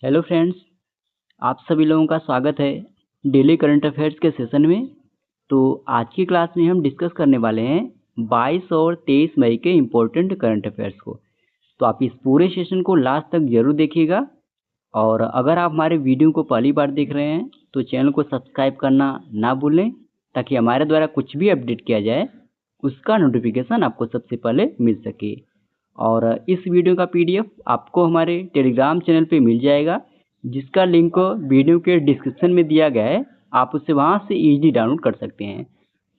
Hello friends, आप सभी लोगों का स्वागत है डेली करंट अफेयर्स के सेशन में। तो आज की क्लास में हम डिस्कस करने वाले हैं 22 और 23 मई के इम्पोर्टेंट करंट अफेयर्स को। तो आप इस पूरे सेशन को लास्ट तक जरूर देखिएगा। और अगर आप हमारे वीडियो को पहली बार देख रहे हैं तो चैनल को सब्सक्राइब करना ना भूलें, ताकि हमारे द्वारा कुछ भी अपडेट किया जाए उसका नोटिफिकेशन आपको सबसे पहले मिल सके। और इस वीडियो का पीडीएफ आपको हमारे टेलीग्राम चैनल पे मिल जाएगा, जिसका लिंक वीडियो के डिस्क्रिप्शन में दिया गया है। आप उसे वहां से इजीली डाउनलोड कर सकते हैं।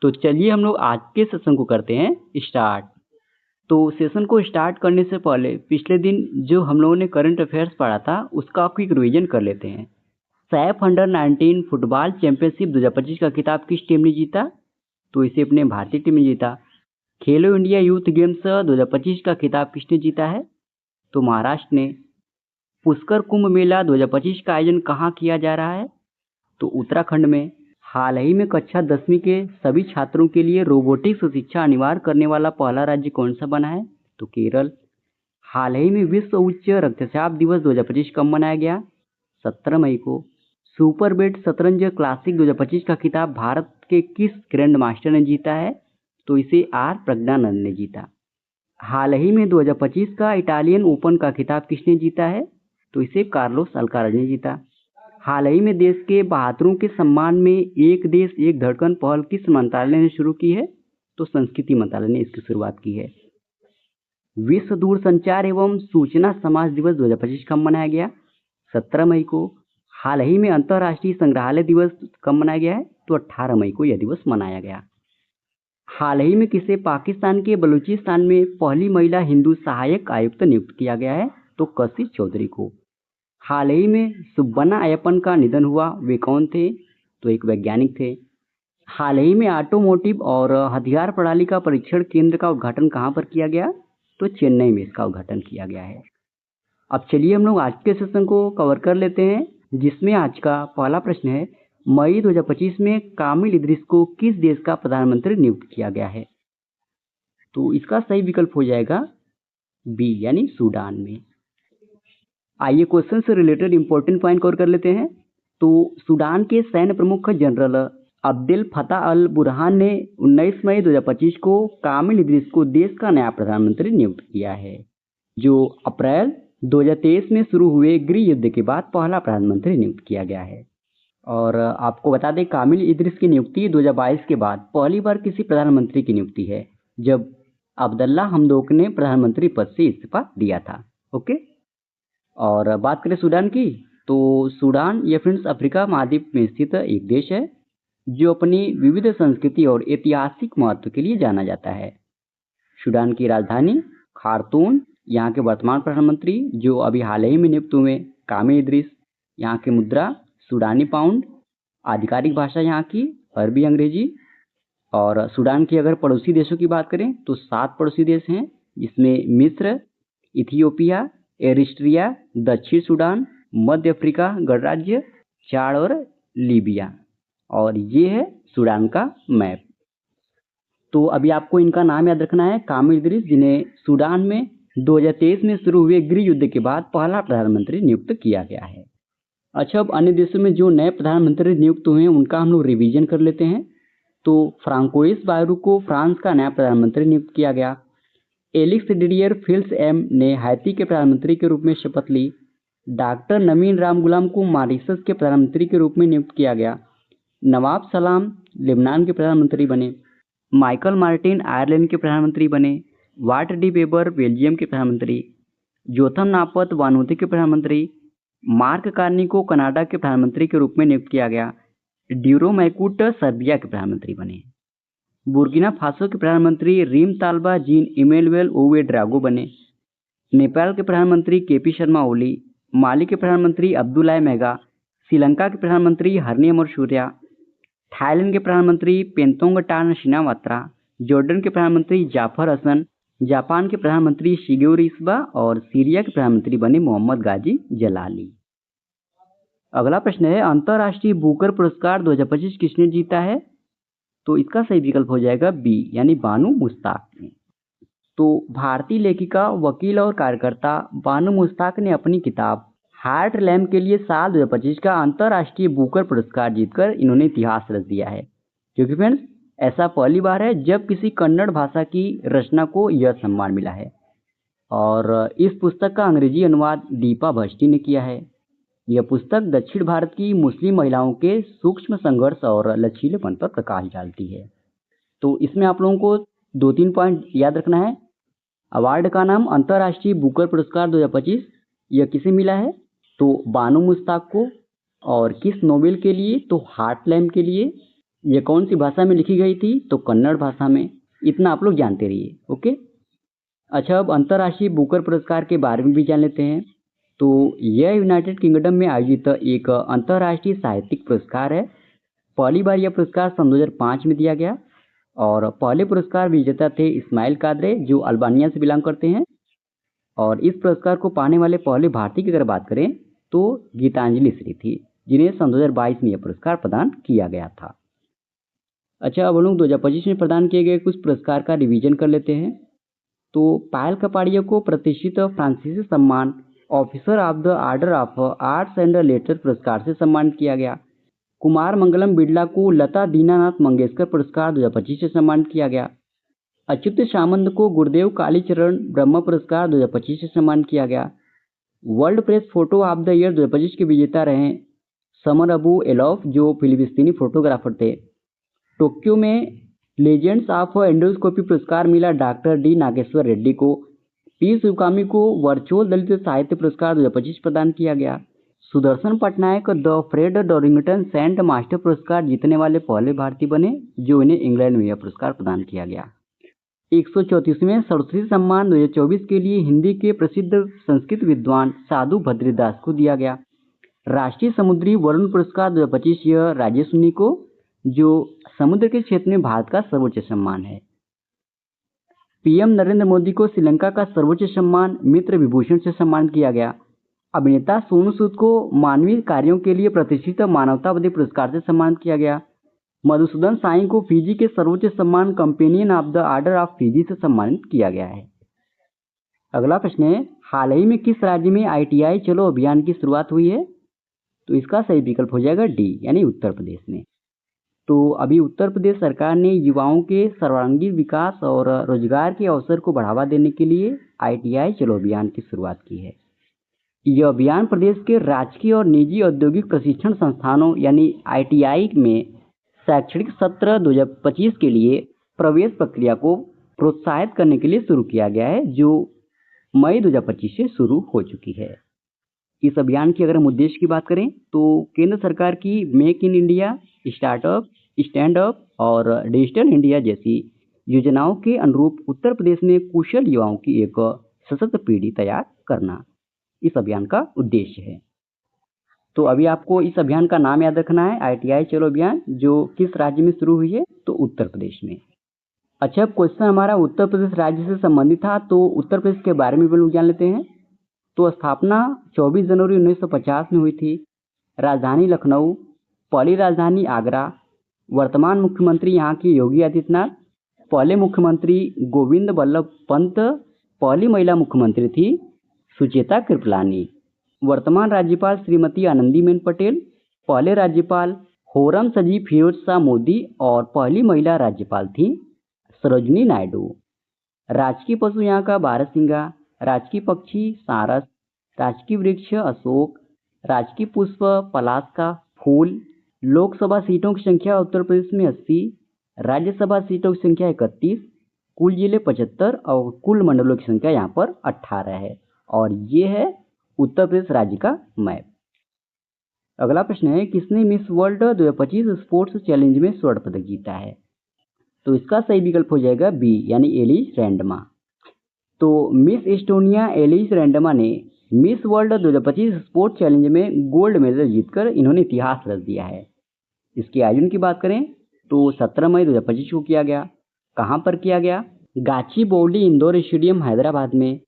तो चलिए हम लोग आज के सेशन को करते हैं स्टार्ट। तो सेशन को स्टार्ट करने से पहले पिछले दिन जो हम लोगों ने करंट अफेयर्स पढ़ा था उसका क्विक रिवीजन कर लेते हैं। सैफ अंडर 19 फुटबॉल चैंपियनशिप 2025 का खिताब किस टीम ने जीता? तो इसे अपने भारतीय टीम ने जीता। खेलो इंडिया यूथ गेम्स 2025 का खिताब किसने जीता है? तो महाराष्ट्र ने। पुष्कर कुंभ मेला 2025 का आयोजन कहाँ किया जा रहा है? तो उत्तराखंड में। हाल ही में कक्षा 10वीं के सभी छात्रों के लिए रोबोटिक्स शिक्षा अनिवार्य करने वाला पहला राज्य कौन सा बना है? तो केरल। हाल ही में विश्व उच्च रक्तचाप दिवस 2025 कब मनाया गया? 17 मई को। सुपर बेट शतरंज क्लासिक 2025 का खिताब भारत के किस ग्रैंड मास्टर ने जीता है? तो इसे आर प्रज्ञानंद ने जीता। हाल ही में 2025 का इटालियन ओपन का खिताब किसने जीता है? तो इसे कार्लोस अल्काराज ने जीता। हाल ही में देश के बहादुरों के सम्मान में एक देश एक धड़कन पहल किस मंत्रालय ने शुरू की है? तो संस्कृति मंत्रालय ने इसकी शुरुआत की है। विश्व दूरसंचार एवं सूचना समाज दिवस 2025 कब मनाया गया? 17 मई को। हाल ही में अंतर्राष्ट्रीय संग्रहालय दिवस कब मनाया गया है? तो 18 मई को यह दिवस मनाया गया। हाल ही में किसे पाकिस्तान के बलूचिस्तान में पहली महिला हिंदू सहायक आयुक्त नियुक्त किया गया है? तो कशिश चौधरी को। हाल ही में सुब्बना अय्यप्पन का निधन हुआ, वे कौन थे? तो एक वैज्ञानिक थे। हाल ही में ऑटोमोटिव और हथियार प्रणाली का परीक्षण केंद्र का उद्घाटन कहाँ पर किया गया? तो चेन्नई में इसका उद्घाटन किया गया है। अब चलिए हम लोग आज के सेशन को कवर कर लेते हैं, जिसमें आज का पहला प्रश्न है, मई 2025 में कामिल इदरिस को किस देश का प्रधानमंत्री नियुक्त किया गया है? तो इसका सही विकल्प हो जाएगा बी, यानी सूडान में। आइए क्वेश्चन से रिलेटेड इंपॉर्टेंट पॉइंट कवर कर लेते हैं। तो सूडान के सैन्य प्रमुख जनरल अब्देल फताह अल बुरहान ने 19 मई 2025 को कामिल इदरिस को देश का नया प्रधानमंत्री नियुक्त किया है, जो अप्रैल 2023 में शुरू हुए गृह युद्ध के बाद पहला प्रधानमंत्री नियुक्त किया गया है। और आपको बता दें, कामिल इदरिस की नियुक्ति 2022 के बाद पहली बार किसी प्रधानमंत्री की नियुक्ति है, जब अब्दुल्ला हमदोक ने प्रधानमंत्री पद से इस्तीफा दिया था। ओके। और बात करें सूडान की, तो सूडान ये फ्रेंड्स अफ्रीका महाद्वीप में स्थित एक देश है, जो अपनी विविध संस्कृति और ऐतिहासिक महत्व के लिए जाना जाता है। सूडान की राजधानी खार्तूम, यहाँ के वर्तमान प्रधानमंत्री जो अभी हाल ही में नियुक्त हुए कामिल इदरिस, यहाँ की मुद्रा सूडानी पाउंड, आधिकारिक भाषा यहाँ की अरबी अंग्रेजी। और सूडान की अगर पड़ोसी देशों की बात करें तो 7 पड़ोसी देश हैं, जिसमें मिस्र, इथियोपिया, एरिस्ट्रिया, दक्षिण सूडान, मध्य अफ्रीका गणराज्य, चाड और लीबिया। और ये है सूडान का मैप। तो अभी आपको इनका नाम याद रखना है, कामिल इदरिस, जिन्हें सूडान में 2023 में शुरू हुए गृह युद्ध के बाद पहला प्रधानमंत्री नियुक्त किया गया है। अच्छा, अब अन्य देशों में जो नए प्रधानमंत्री नियुक्त हुए हैं उनका हम लोग रिवीजन कर लेते हैं। तो फ्रांकोइस बायरू को फ्रांस का नया प्रधानमंत्री नियुक्त किया गया। एलिक्स डिडियर फिल्स एम ने हैती के प्रधानमंत्री के रूप में शपथ ली। डॉक्टर नवीन राम गुलाम को मॉरिशस के प्रधानमंत्री के रूप में नियुक्त किया गया। नवाब सलाम लेबनान के प्रधानमंत्री बने। माइकल मार्टिन आयरलैंड के प्रधानमंत्री बने। वाट डी वेबर बेल्जियम के प्रधानमंत्री। जोथम नापत वानुअतु के प्रधानमंत्री। मार्क कार्नी को कनाडा के प्रधानमंत्री के रूप में नियुक्त किया गया। ड्यूरो मैकूट सर्बिया के प्रधानमंत्री बने। बुर्किना फासो के प्रधानमंत्री रीम तालबा जीन इमेनुएल ओवे ड्रागो बने। नेपाल के प्रधानमंत्री केपी शर्मा ओली। माली के प्रधानमंत्री अब्दुल्लाह मेगा। श्रीलंका के प्रधानमंत्री हरनियमर सूर्या। थाईलैंड के प्रधानमंत्री पेंतोंग टान शिनावात्रा। जॉर्डन के प्रधानमंत्री जाफर हसन। जापान के प्रधानमंत्री शिगेरू इशिबा। और सीरिया के प्रधानमंत्री बने मोहम्मद गाजी जलाली। अगला प्रश्न है, अंतर्राष्ट्रीय बुकर पुरस्कार 2025 किसने जीता है? तो इसका सही विकल्प हो जाएगा बी, यानी बानू मुश्ताक ने। तो भारतीय लेखिका, वकील और कार्यकर्ता बानू मुश्ताक ने अपनी किताब हार्ट लैम्प के लिए साल 2025 का अंतर्राष्ट्रीय बुकर पुरस्कार जीतकर इन्होंने इतिहास रच दिया है, क्योंकि फ्रेंड्स ऐसा पहली बार है जब किसी कन्नड़ भाषा की रचना को यह सम्मान मिला है। और इस पुस्तक का अंग्रेजी अनुवाद दीपा भट्टी ने किया है। यह पुस्तक दक्षिण भारत की मुस्लिम महिलाओं के सूक्ष्म संघर्ष और लचीलेपन पर प्रकाश डालती है। तो इसमें आप लोगों को 2-3 पॉइंट याद रखना है। अवार्ड का नाम अंतर्राष्ट्रीय बुकर पुरस्कार 2025, यह किसे मिला है? तो बानो मुश्ताक को। और किस नोबेल के लिए? तो हार्ट लैम्प के लिए। यह कौन सी भाषा में लिखी गई थी? तो कन्नड़ भाषा में। इतना आप लोग जानते रहिए, ओके। अच्छा, अब अंतर्राष्ट्रीय बुकर पुरस्कार के बारे में भी जान लेते हैं। तो यह यूनाइटेड किंगडम में आयोजित एक अंतर्राष्ट्रीय साहित्यिक पुरस्कार है। पहली बार यह पुरस्कार सन 2005 में दिया गया और पहले पुरस्कार विजेता थे इस्माइल कादरे, जो अल्बानिया से बिलोंग करते हैं। और इस पुरस्कार को पाने वाले पहले भारतीय की अगर बात करें तो गीतांजलि श्री थी, जिन्हें सन 2022 में यह पुरस्कार प्रदान किया गया था। अच्छा, अब हम लोग 2025 में प्रदान किए गए कुछ पुरस्कार का रिवीजन कर लेते हैं। तो पायल कपाड़िया को प्रतिष्ठित फ्रांसीसी सम्मान officer of the order of arts and letters पुरस्कार से सम्मानित किया गया। कुमार मंगलम बिड़ला को लता दीनानाथ मंगेशकर पुरस्कार 2025 से सम्मानित किया गया। अच्युत सामंत को गुरुदेव कालीचरण ब्रह्म पुरस्कार 2025 से सम्मानित किया गया। World press photo of the year 2025 के विजेता रहे समर अबू एलॉफ, जो फिलिस्तीनी फोटोग्राफर थे। टोक्यो में लेजेंड्स ऑफ एंडोस्कोपी पुरस्कार मिला डॉक्टर डी नागेश्वर रेड्डी को। पी शिवकामी को वर्चुअल दलित साहित्य पुरस्कार 2025 प्रदान किया गया। Sudarshan Patnaik the Fred Darrington sand master पुरस्कार जीतने वाले पहले भारतीय बने, जो इन्हें इंग्लैंड में यह पुरस्कार प्रदान किया गया। 134वें सरस्वती सम्मान 2024 के लिए हिंदी के प्रसिद्ध संस्कृत विद्वान साधु भद्रीदास को दिया गया। राष्ट्रीय समुद्री वरुण पुरस्कार 2025 यह राजेश सुनी को, जो समुद्र के क्षेत्र में भारत का सर्वोच्च सम्मान है। पीएम नरेंद्र मोदी को श्रीलंका का सर्वोच्च सम्मान मित्र विभूषण से सम्मानित किया गया। अभिनेता सोनू सूद को मानवीय कार्यों के लिए प्रतिष्ठित मानवतावादी पुरस्कार से सम्मानित किया गया। मधुसूदन साई को फिजी के सर्वोच्च सम्मान companion of the order of Fiji से सम्मानित किया गया है। अगला प्रश्न है, हाल ही में किस राज्य में ITI चलो अभियान की शुरुआत हुई है? तो इसका सही विकल्प हो जाएगा डी, यानी उत्तर प्रदेश में। तो अभी उत्तर प्रदेश सरकार ने युवाओं के सर्वांगीण विकास और रोजगार के अवसर को बढ़ावा देने के लिए ITI चलो अभियान की शुरुआत की है। यह अभियान प्रदेश के राजकीय और निजी औद्योगिक प्रशिक्षण संस्थानों यानी ITI में शैक्षणिक सत्र 2025 के लिए प्रवेश प्रक्रिया को प्रोत्साहित करने के लिए शुरू किया गया है, जो मई 2025 से शुरू हो चुकी है। इस अभियान की अगर हम उद्देश्य की बात करें तो केंद्र सरकार की make in India, startup, stand up और डिजिटल इंडिया जैसी योजनाओं के अनुरूप उत्तर प्रदेश में कुशल युवाओं की एक सशक्त पीढ़ी तैयार करना इस अभियान का उद्देश्य है। तो अभी आपको इस अभियान का नाम याद रखना है, ITI चलो अभियान, जो किस राज्य में शुरू हुई है? तो उत्तर प्रदेश में। अच्छा, क्वेश्चन हमारा उत्तर प्रदेश राज्य से संबंधित था, तो उत्तर प्रदेश के बारे में भी लोग जान लेते हैं। तो स्थापना 24 जनवरी 1950 में हुई थी। राजधानी लखनऊ, पहली राजधानी आगरा। वर्तमान मुख्यमंत्री यहाँ के योगी आदित्यनाथ। पहले मुख्यमंत्री गोविंद बल्लभ पंत। पहली महिला मुख्यमंत्री थी सुचेता कृपलानी। वर्तमान राज्यपाल श्रीमती आनंदीबेन पटेल। पहले राज्यपाल होरम सजीब फिरोज शाह मोदी और पहली महिला राज्यपाल थी सरोजनी नायडू। राजकीय पशु यहाँ का बारहसिंगा। राजकीय पक्षी सारस। राजकीय वृक्ष अशोक। राजकीय पुष्प पलाश का फूल। लोकसभा सीटों की संख्या उत्तर प्रदेश में 80। राज्यसभा सीटों की संख्या 31। कुल जिले 75 और कुल मंडलों की संख्या यहाँ पर 18 है। और ये है उत्तर प्रदेश राज्य का मैप। अगला प्रश्न है, किसने मिस वर्ल्ड 2025 स्पोर्ट्स चैलेंज में स्वर्ण पदक जीता है? तो इसका सही विकल्प हो जाएगा बी, यानी एलिस रैंडमा। तो मिस एस्टोनिया एलिस रैंडमा ने मिस वर्ल्ड 2025 स्पोर्ट्स चैलेंज में गोल्ड मेडल जीतकर इन्होंने इतिहास रच दिया है। इसके आयोजन की बात करें तो 17 मई 2025 को किया गया। कहाँ पर किया गया? गाचीबौली इंडोर स्टेडियम हैदराबाद में।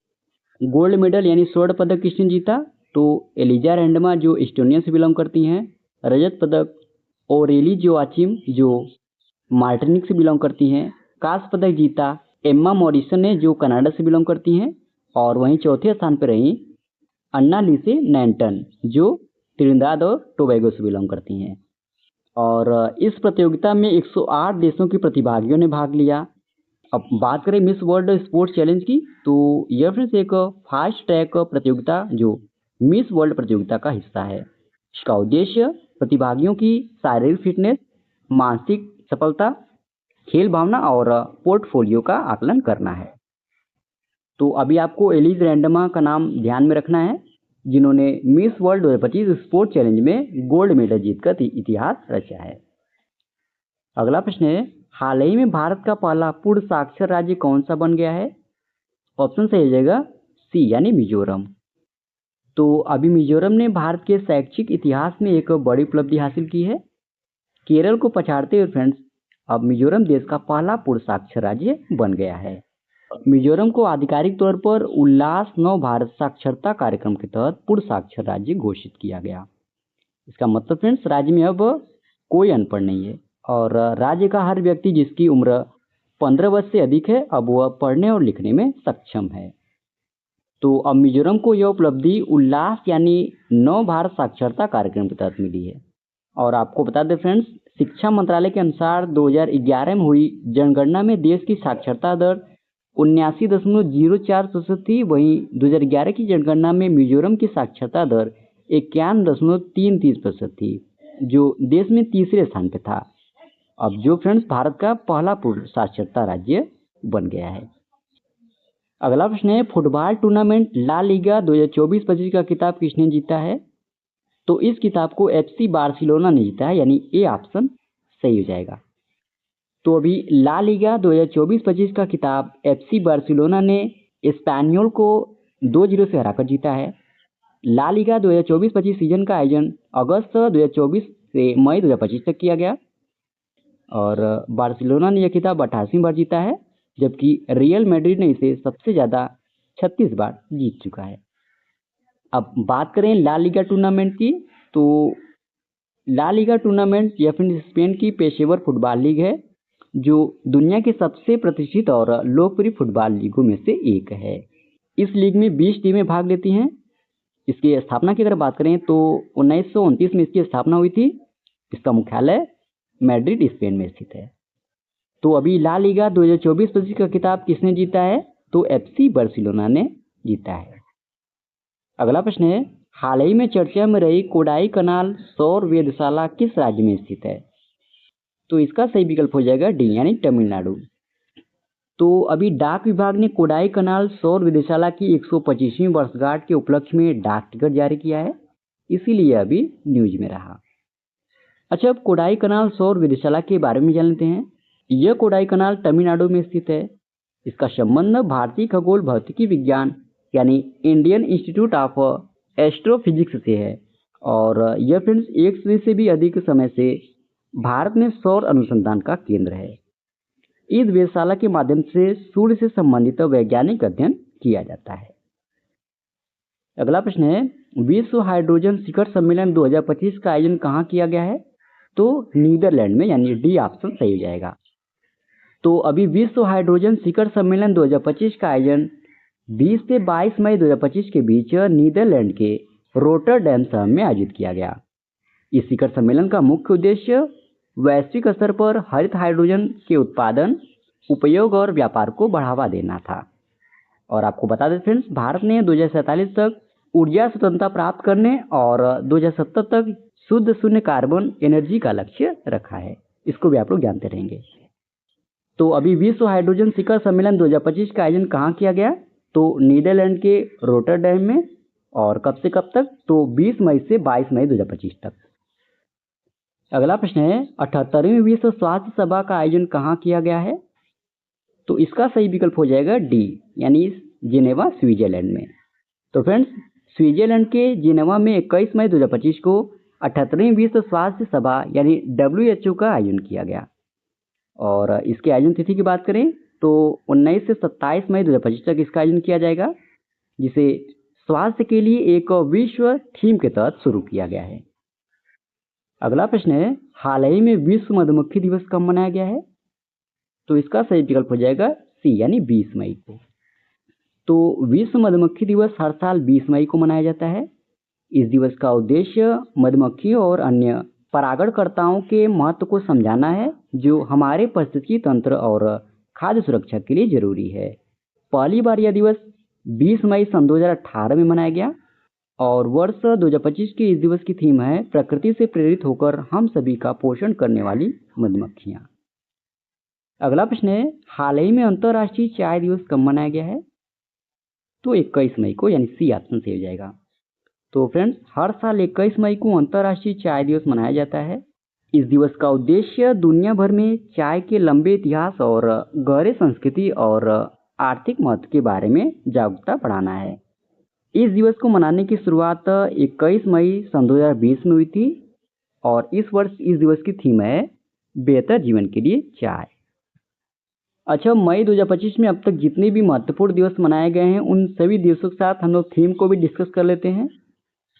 गोल्ड मेडल यानी स्वर्ण पदक किसने जीता? तो एलिजा रैंडमा, जो एस्टोनिया से बिलोंग करती हैं। रजत पदक ओरेली जोआचिम, जो मार्टिनिक से बिलोंग करती हैं। कांस्य पदक जीता एम्मा मॉरिसन ने, जो कनाडा से बिलोंग करती हैं। और वहीं चौथे स्थान पर रही अन्ना लीसे नैंटन, जो त्रिनिदाद और टोबैगो से बिलोंग करती हैं। और इस प्रतियोगिता में 108 देशों के प्रतिभागियों ने भाग लिया। अब बात करें मिस वर्ल्ड स्पोर्ट्स चैलेंज की, तो यह फ्रेंड्स एक फास्ट ट्रैक प्रतियोगिता जो मिस वर्ल्ड प्रतियोगिता का हिस्सा है। इसका उद्देश्य प्रतिभागियों की शारीरिक फिटनेस, मानसिक सफलता, खेल भावना और पोर्टफोलियो का आकलन करना है। तो अभी आपको एलिस रैंडमा का नाम ध्यान में रखना है, जिन्होंने मिस वर्ल्ड 2025 स्पोर्ट्स चैलेंज में गोल्ड मेडल जीतकर इतिहास रचा है। अगला प्रश्न है, हाल ही में भारत का पहला पूर्ण साक्षर राज्य कौन सा बन गया है? ऑप्शन सही हो जाएगा सी यानी मिजोरम। तो अभी मिजोरम ने भारत के शैक्षिक इतिहास में एक बड़ी उपलब्धि हासिल की है। केरल को पछाड़ते हुए फ्रेंड्स अब मिजोरम देश का पहला पूर्ण साक्षर राज्य बन गया है। मिजोरम को आधिकारिक तौर पर उल्लास नव भारत साक्षरता कार्यक्रम के तहत पूर्ण साक्षर राज्य घोषित किया गया। इसका मतलब फ्रेंड्स राज्य में अब कोई अनपढ़ नहीं है और राज्य का हर व्यक्ति जिसकी उम्र 15 वर्ष से अधिक है अब वह पढ़ने और लिखने में सक्षम है। तो अब मिजोरम को यह उपलब्धि उल्लास यानी नव भारत साक्षरता कार्यक्रम के तहत मिली है। और आपको बता दें फ्रेंड्स, शिक्षा मंत्रालय के अनुसार 2011 में हुई जनगणना में देश की साक्षरता दर 79.04% थी। वहीं 2011 की जनगणना में मिजोरम की साक्षरता दर 51.33% थी, जो देश में तीसरे स्थान पर था। अब जो फ्रेंड्स भारत का पहला पूर्ण साक्षरता राज्य बन गया है। अगला प्रश्न है, फुटबॉल टूर्नामेंट ला लीगा 2024-25 का खिताब किसने जीता है? तो इस किताब को एफसी बार्सिलोना ने जीता है, यानी ए ऑप्शन सही हो जाएगा। तो अभी ला लीगा 2024-25 का खिताब एफसी बार्सिलोना ने स्पैनियोल को 2-0 से हराकर जीता है। ला लीगा 2024-25 सीजन का आयोजन अगस्त 2024 से मई 2025 तक किया गया और बार्सिलोना ने यह खिताब 88 बार जीता है, जबकि रियल मैड्रिड ने इसे सबसे ज़्यादा 36 बार जीत चुका है। अब बात करें ला लीगा टूर्नामेंट की, तो ला लीगा टूर्नामेंट या फिर स्पेन की पेशेवर फुटबॉल लीग है, जो दुनिया के सबसे प्रतिष्ठित और लोकप्रिय फुटबॉल लीगों में से एक है। इस लीग में 20 टीमें भाग लेती हैं। इसकी स्थापना की अगर बात करें तो 1929 में इसकी स्थापना हुई थी। इसका मुख्यालय मैड्रिड स्पेन में स्थित है। तो अभी ला लीगा 2024-25 का खिताब किसने जीता है? तो एफसी बार्सिलोना ने जीता है। अगला प्रश्न है, हाल ही में चर्चा में रही कोडाई कनाल सौर वेधशाला किस राज्य में स्थित है? तो इसका सही विकल्प हो जाएगा डी यानी तमिलनाडु। तो अभी डाक विभाग ने कोडाई कनाल सौर वेधशाला की 125वीं वर्षगांठ के उपलक्ष्य में डाक टिकट जारी किया है, इसीलिए अभी न्यूज में रहा। अच्छा, अब कोडाई कनाल सौर वेधशाला के बारे में जान लेते हैं। यह कोडाई कनाल तमिलनाडु में स्थित है। इसका संबंध भारतीय खगोल भौतिकी विज्ञान यानी इंडियन इंस्टीट्यूट ऑफ एस्ट्रोफिजिक्स से है और यह फ्रेंड्स 1 सदी से भी अधिक समय से भारत में सौर अनुसंधान का केंद्र है। इस वेधशाला के माध्यम से सूर्य से संबंधित वैज्ञानिक अध्ययन किया जाता है। अगला प्रश्न है, विश्व हाइड्रोजन शिखर सम्मेलन 2025 का आयोजन कहाँ किया गया है? तो नीदरलैंड में, यानी डी ऑप्शन सही हो जाएगा। तो अभी विश्व हाइड्रोजन शिखर सम्मेलन 2025 का आयोजन 20 से 22 मई 2025 के बीच नीदरलैंड के रोटरडैम शहर में आयोजित किया गया। इस शिखर सम्मेलन का मुख्य उद्देश्य वैश्विक स्तर पर हरित हाइड्रोजन के उत्पादन, उपयोग और व्यापार को बढ़ावा देना था। और आपको बता दें फ्रेंड्स, भारत ने 2047 तक ऊर्जा स्वतंत्रता प्राप्त करने और 2070 तक शुद्ध शून्य कार्बन एनर्जी का लक्ष्य रखा है। इसको भी आप लोग जानते रहेंगे। तो अभी विश्व हाइड्रोजन शिखर सम्मेलन 2025 का आयोजन कहाँ किया गया? तो नीदरलैंड के रोटरडैम में। और कब से कब तक? तो 20 मई से 22 मई 2025 तक। अगला प्रश्न है, 78वीं विश्व स्वास्थ्य सभा का आयोजन कहाँ किया गया है? तो इसका सही विकल्प हो जाएगा डी, यानी जिनेवा स्विट्जरलैंड में। तो फ्रेंड्स, स्विट्जरलैंड के जिनेवा में 21 मई 2025 को 78वीं विश्व स्वास्थ्य सभा यानी WHO का आयोजन किया गया। और इसके आयोजन तिथि की बात करें तो 19 से 27 मई 2025 तक इसका आयोजन किया जाएगा, जिसे स्वास्थ्य के लिए एक विश्व थीम के तहत शुरू किया गया है। अगला प्रश्न है, हाल ही में विश्व मधुमक्खी दिवस कब मनाया गया है? तो इसका सही विकल्प हो जाएगा सी, यानी 20 मई को। तो विश्व मधुमक्खी दिवस हर साल 20 मई को मनाया जाता है। इस दिवस का उद्देश्य मधुमक्खियों और अन्य परागणकर्ताओं के महत्व को समझाना है, जो हमारे पारिस्थितिकी तंत्र और खाद्य सुरक्षा के लिए जरूरी है। पहली बार यह दिवस 20 मई सन 2018 में मनाया गया और वर्ष 2025 के इस दिवस की थीम है प्रकृति से प्रेरित होकर हम सभी का पोषण करने वाली मधुमक्खियां। अगला प्रश्न है, हाल ही में अंतर्राष्ट्रीय चाय दिवस कब मनाया गया है? तो 21 मई को, यानी सी ऑप्शन सही हो जाएगा। तो फ्रेंड्स, हर साल 21 मई को अंतर्राष्ट्रीय चाय दिवस मनाया जाता है। इस दिवस का उद्देश्य दुनिया भर में चाय के लंबे इतिहास और गहरे संस्कृति और आर्थिक महत्व के बारे में जागरूकता बढ़ाना है। इस दिवस को मनाने की शुरुआत 21 मई सन 2020 में हुई थी और इस वर्ष इस दिवस की थीम है बेहतर जीवन के लिए चाय। अच्छा, मई 2025 में अब तक जितने भी महत्वपूर्ण दिवस मनाए गए हैं उन सभी दिवसों के साथ हम लोग थीम को भी डिस्कस कर लेते हैं।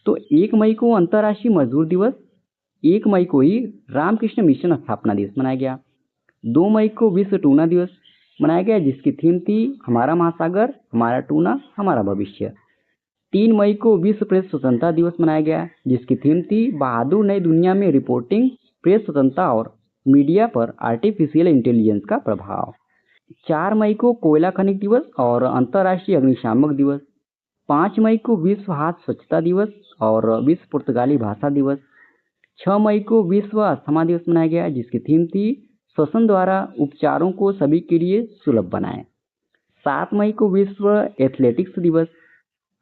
तो 1 मई को अंतर्राष्ट्रीय मजदूर दिवस, 1 मई को ही रामकृष्ण मिशन स्थापना दिवस मनाया गया। 2 मई को विश्व टूना दिवस मनाया गया जिसकी थीम थी हमारा महासागर, हमारा टूना, हमारा भविष्य। 3 मई को विश्व प्रेस स्वतंत्रता दिवस मनाया गया जिसकी थीम थी बहादुर नई दुनिया में रिपोर्टिंग, प्रेस स्वतंत्रता और मीडिया पर आर्टिफिशियल इंटेलिजेंस का प्रभाव। 4 मई को कोयला खनिज दिवस और अंतर्राष्ट्रीय अग्निशामक दिवस। 5 मई को विश्व हाथ स्वच्छता दिवस और विश्व पुर्तगाली भाषा दिवस। 6 मई को विश्व अस्थमा दिवस मनाया गया जिसकी थीम थी श्वसन द्वारा उपचारों को सभी के लिए सुलभ बनाएं। 7 मई को विश्व एथलेटिक्स दिवस।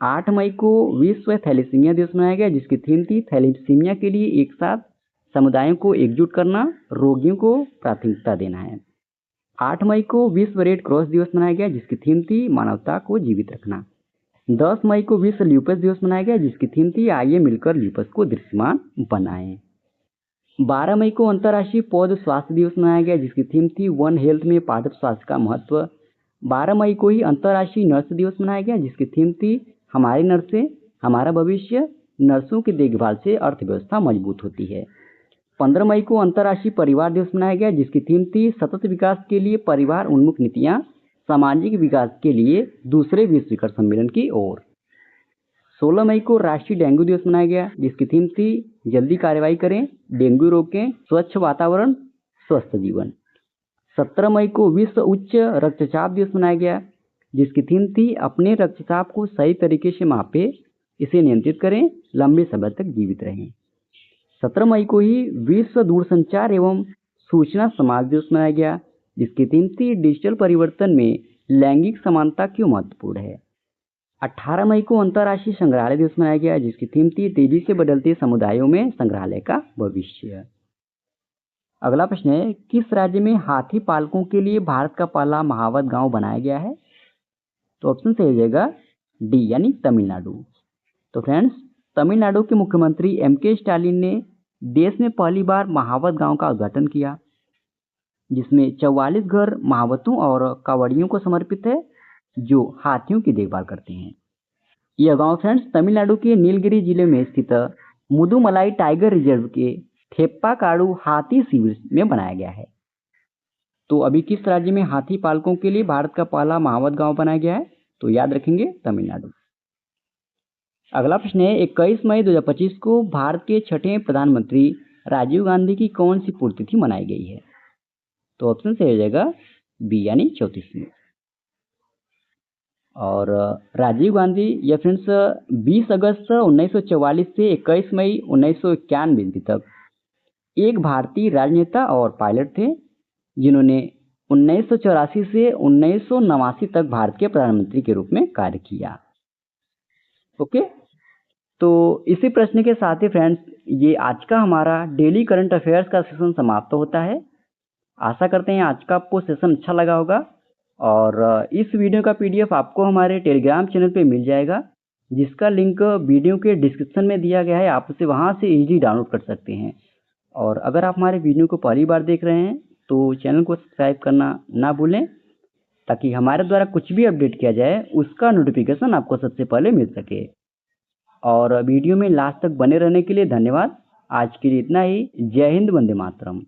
8 मई को विश्व थैलेसीमिया दिवस मनाया गया जिसकी थीम थी थैलेसीमिया के लिए एक साथ समुदायों को एकजुट करना, रोगियों को प्राथमिकता देना है। 8 मई को विश्व रेड क्रॉस दिवस मनाया गया जिसकी थीम थी मानवता को जीवित रखना। 10 मई को विश्व ल्यूपस दिवस मनाया गया जिसकी थीम थी आइए मिलकर ल्यूपस को दृश्यमान बनाएं। 12 मई को अंतर्राष्ट्रीय पौध स्वास्थ्य दिवस मनाया गया जिसकी थीम थी वन हेल्थ में पादप स्वास्थ्य का महत्व। 12 मई को ही अंतर्राष्ट्रीय नर्स दिवस मनाया गया जिसकी थीम थी हमारी नर्सें, हमारा भविष्य, नर्सों की देखभाल से अर्थव्यवस्था मजबूत होती है। 15 मई को अंतर्राष्ट्रीय परिवार दिवस मनाया गया जिसकी थीम थी सतत विकास के लिए परिवार उन्मुख नीतियां, सामाजिक विकास के लिए दूसरे विश्व शिखर सम्मेलन की ओर। 16 मई को राष्ट्रीय डेंगू दिवस मनाया गया जिसकी थीम थी जल्दी कार्रवाई करें, डेंगू रोकें, स्वच्छ वातावरण, स्वस्थ जीवन। 17 मई को विश्व उच्च रक्तचाप दिवस मनाया गया जिसकी थीम थी अपने रक्तचाप को सही तरीके से मापें, इसे नियंत्रित करें, लंबे समय तक जीवित रहें। 17 मई को ही विश्व दूरसंचार एवं सूचना समाज दिवस मनाया गया जिसकी थीम थी डिजिटल परिवर्तन में लैंगिक समानता क्यों महत्वपूर्ण है। 18 मई को अंतर्राष्ट्रीय संग्रहालय दिवस मनाया गया जिसकी थीम थी तेजी से बदलते समुदायों में संग्रहालय का भविष्य। अगला प्रश्न है, किस राज्य में हाथी पालकों के लिए भारत का पहला महावत गांव बनाया गया है? तो ऑप्शन सही हो जाएगा डी, यानी तमिलनाडु। तो फ्रेंड्स, तमिलनाडु के मुख्यमंत्री MK स्टालिन ने देश में पहली बार महावत गांव का उद्घाटन किया जिसमें 44 घर महावतों और कावड़ियों को समर्पित है जो हाथियों की देखभाल करते हैं। यह गांव फ्रेंड्स तमिलनाडु के नीलगिरी जिले में स्थित मुदुमलाई टाइगर रिजर्व के थेप्पाकाडु हाथी शिविर में बनाया गया है। तो अभी किस राज्य में हाथी पालकों के लिए भारत का पहला महावत गांव बनाया गया है? तो याद रखेंगे तमिलनाडु। अगला प्रश्न है, 21 मई 2025 को भारत के छठे प्रधानमंत्री राजीव गांधी की कौन सी पुण्यतिथि मनाई गई है? तो ऑप्शन सही हो जाएगा बी, यानी 34वीं। और राजीव गांधी या फ्रेंड्स 20 अगस्त 1944 से 21 मई 1991 तक एक भारतीय राजनेता और पायलट थे जिन्होंने 1984 से 1989 तक भारत के प्रधानमंत्री के रूप में कार्य किया। ओके, तो इसी प्रश्न के साथ ही फ्रेंड्स ये आज का हमारा डेली करंट अफेयर्स का सेशन समाप्त होता है। आशा करते हैं आज का आपको सेशन अच्छा लगा होगा और इस वीडियो का PDF आपको हमारे टेलीग्राम चैनल पे मिल जाएगा जिसका लिंक वीडियो के डिस्क्रिप्शन में दिया गया है। आप उसे वहां से इजीली डाउनलोड कर सकते हैं। और अगर आप हमारे वीडियो को पहली बार देख रहे हैं तो चैनल को सब्सक्राइब करना ना भूलें ताकि हमारे द्वारा कुछ भी अपडेट किया जाए उसका नोटिफिकेशन आपको सबसे पहले मिल सके। और वीडियो में लास्ट तक बने रहने के लिए धन्यवाद। आज के लिए इतना ही। जय हिंद, वंदे मातरम।